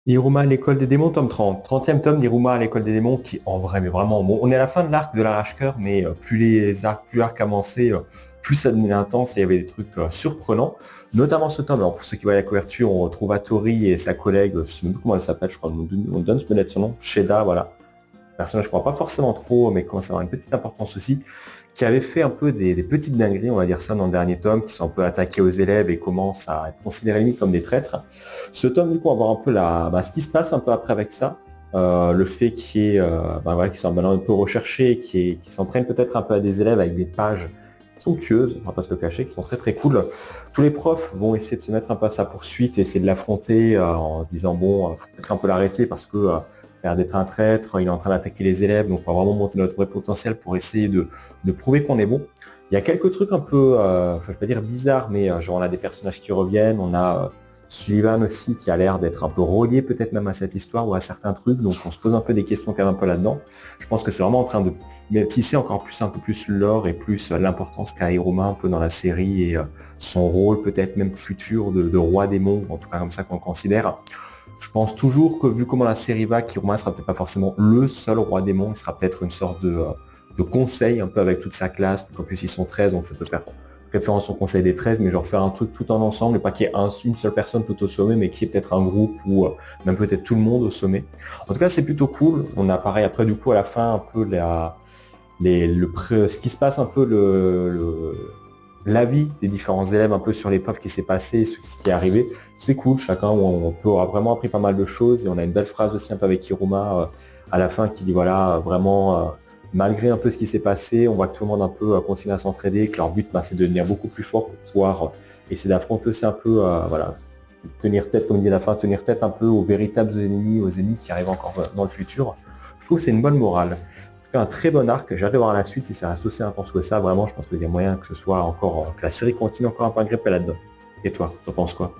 Hiruma à l'école des démons, tome 30. 30e tome d'Hiruma à l'école des démons qui, en vrai, mais vraiment, bon, on est à la fin de l'arc de l'arrache-cœur, mais plus l'arc avançait, plus ça devenait intense et il y avait des trucs surprenants. Notamment ce tome. Alors, pour ceux qui voient la couverture, on retrouve Atori et sa collègue, je ne sais même plus comment elle s'appelle, je crois, on donne peut-être son nom, Sheda, voilà. Personnage, je crois pas forcément trop, mais commence à avoir une petite importance aussi, qui avait fait un peu des petites dingueries, on va dire ça, dans le dernier tome, qui sont un peu attaqués aux élèves et commencent à être considérés limite comme des traîtres. Ce tome, du coup, on va voir un peu ce qui se passe un peu après avec ça. Le fait qu'il y ait, voilà, qu'ils soient maintenant un peu recherchés, qu'ils s'en prennent peut-être un peu à des élèves avec des pages somptueuses, on va pas se le cacher, qui sont très très cool. Tous les profs vont essayer de se mettre un peu à sa poursuite et essayer de l'affronter en se disant bon, faut peut-être un peu l'arrêter parce que faire d'être un traître, il est en train d'attaquer les élèves, donc on va vraiment monter notre vrai potentiel pour essayer de prouver qu'on est bon. Il y a quelques trucs un peu, je vais pas dire bizarres, mais genre on a des personnages qui reviennent, on a Sullivan aussi qui a l'air d'être un peu relié peut-être même à cette histoire ou à certains trucs, donc on se pose un peu des questions quand même un peu là-dedans. Je pense que c'est vraiment en train de tisser encore plus un peu plus l'or et plus l'importance qu'a Hiruma un peu dans la série et son rôle peut-être même futur de roi démon, en tout cas comme ça qu'on le considère. Je pense toujours que vu comment la série va, Kiruma sera peut-être pas forcément le seul roi démon, il sera peut-être une sorte de conseil un peu avec toute sa classe, en plus ils sont 13, donc ça peut faire référence au conseil des 13, mais genre faire un truc tout en ensemble, et pas qu'il y ait une seule personne tout au sommet, mais qu'il y ait peut-être un groupe ou même peut-être tout le monde au sommet. En tout cas, c'est plutôt cool. On a pareil après du coup à la fin un peu ce qui se passe un peu l'avis des différents élèves un peu sur l'épreuve qui s'est passée, ce qui est arrivé. C'est cool, chacun aura vraiment appris pas mal de choses et on a une belle phrase aussi un peu avec Hiruma à la fin qui dit voilà, vraiment, malgré un peu ce qui s'est passé, on voit que tout le monde un peu continue à s'entraider, que leur but c'est de devenir beaucoup plus fort pour pouvoir essayer d'affronter aussi un peu, voilà, tenir tête, comme il dit à la fin, tenir tête un peu aux véritables ennemis, aux ennemis qui arrivent encore dans le futur. Je trouve que c'est une bonne morale. En tout cas, un très bon arc. J'ai hâte de voir la suite si ça reste aussi intense que ça. Vraiment, je pense qu'il y a moyen que ce soit encore, que la série continue encore un peu à gripper là-dedans. Et toi, t'en penses quoi?